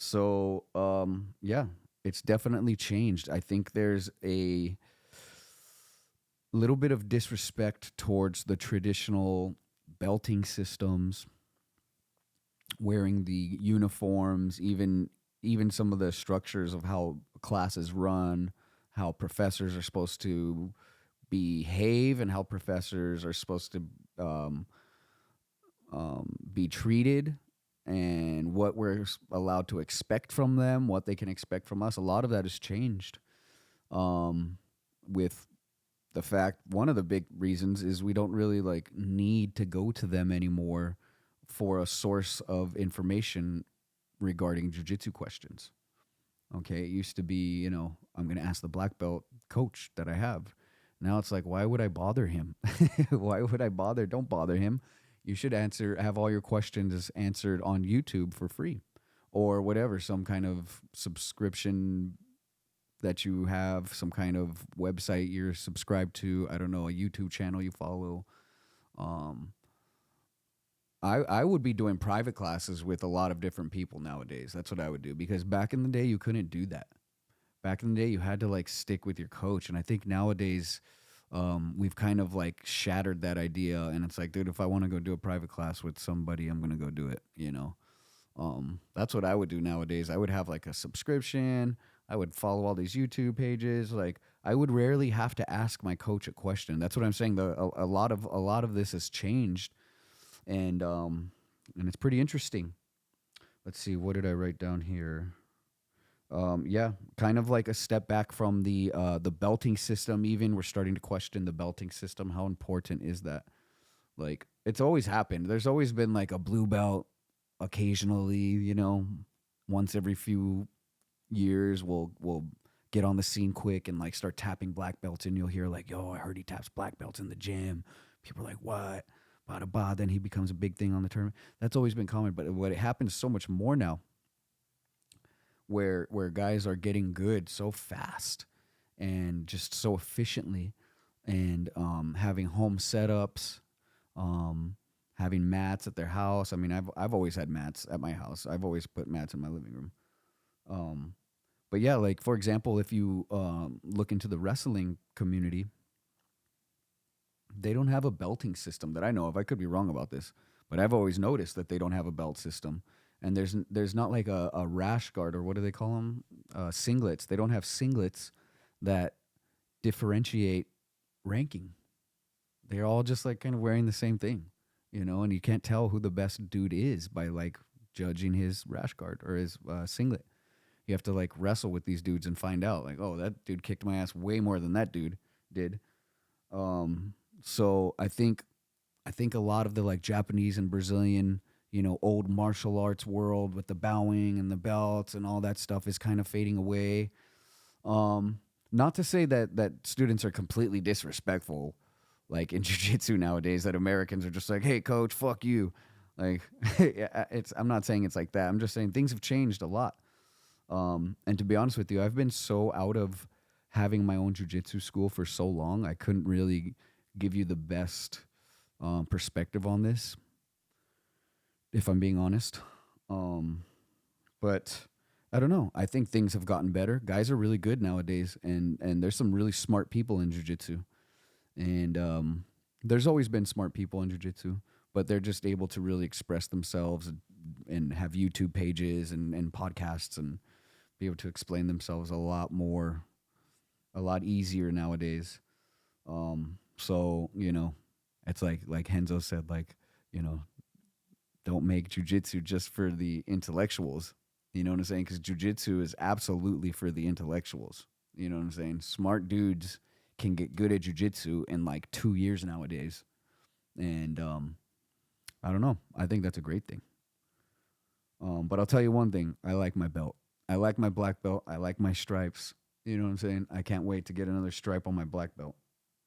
So, yeah, it's definitely changed. I think there's a little bit of disrespect towards the traditional belting systems, wearing the uniforms, even some of the structures of how classes run, how professors are supposed to behave, and how professors are supposed to um, be treated, and what we're allowed to expect from them, what they can expect from us. A lot of that has changed um, with the fact one of the big reasons is we don't really like need to go to them anymore for a source of information regarding jujitsu questions. Okay, it used to be, I'm going to ask the black belt coach that I have. Now it's like, why would I bother him? Why would I bother? Don't bother him. You should have all your questions answered on YouTube for free or whatever, some kind of subscription that you have, some kind of website you're subscribed to. I don't know, a YouTube channel you follow. Um, I would be doing private classes with a lot of different people nowadays. That's what I would do because back in the day, you couldn't do that. Back in the day, you had to like stick with your coach. And I think nowadays, we've kind of like shattered that idea. And it's like, dude, if I want to go do a private class with somebody, I'm going to go do it. That's what I would do nowadays. I would have like a subscription. I would follow all these YouTube pages. Like I would rarely have to ask my coach a question. That's what I'm saying. A lot of this has changed, and it's pretty interesting. Let's see, what did I write down here? Yeah, kind of like a step back from the belting system. Even we're starting to question the belting system. How important is that? Like it's always happened. There's always been like a blue belt. Occasionally, once every few years, we'll get on the scene quick and like start tapping black belts, and you'll hear like, "Yo, I heard he taps black belts in the gym." People are like, "What?" Bada ba. Then he becomes a big thing on the tournament. That's always been common, but what it happens so much more now, where guys are getting good so fast and just so efficiently, and having home setups, um, having mats at their house. I mean, I've always had mats at my house. I've always put mats in my living room. Um, but yeah, like for example, if you look into the wrestling community, they don't have a belting system that I know of. I could be wrong about this, but I've always noticed that they don't have a belt system. And there's not like a rash guard, or what do they call them? Singlets. They don't have singlets that differentiate ranking. They're all just like kind of wearing the same thing, and you can't tell who the best dude is by like judging his rash guard or his singlet. You have to like wrestle with these dudes and find out like, oh, that dude kicked my ass way more than that dude did. So I think a lot of the like Japanese and Brazilian, old martial arts world with the bowing and the belts and all that stuff is kind of fading away. Not to say that students are completely disrespectful, like in jiu-jitsu nowadays, that Americans are just like, "Hey, coach, fuck you." Like, I'm not saying it's like that. I'm just saying things have changed a lot. And to be honest with you, I've been so out of having my own jiu-jitsu school for so long, I couldn't really give you the best perspective on this, if I'm being honest. But I don't know. I think things have gotten better. Guys are really good nowadays, and there's some really smart people in jiu-jitsu. And there's always been smart people in jiu-jitsu, but they're just able to really express themselves and have YouTube pages and podcasts and be able to explain themselves a lot more, a lot easier nowadays. So, it's like Henzo said, like, you know, don't make jujitsu just for the intellectuals. You know what I'm saying? Because jujitsu is absolutely for the intellectuals. You know what I'm saying? Smart dudes can get good at jujitsu in like 2 years nowadays. And I don't know. I think that's a great thing. But I'll tell you one thing. I like my belt. I like my black belt. I like my stripes. You know what I'm saying? I can't wait to get another stripe on my black belt.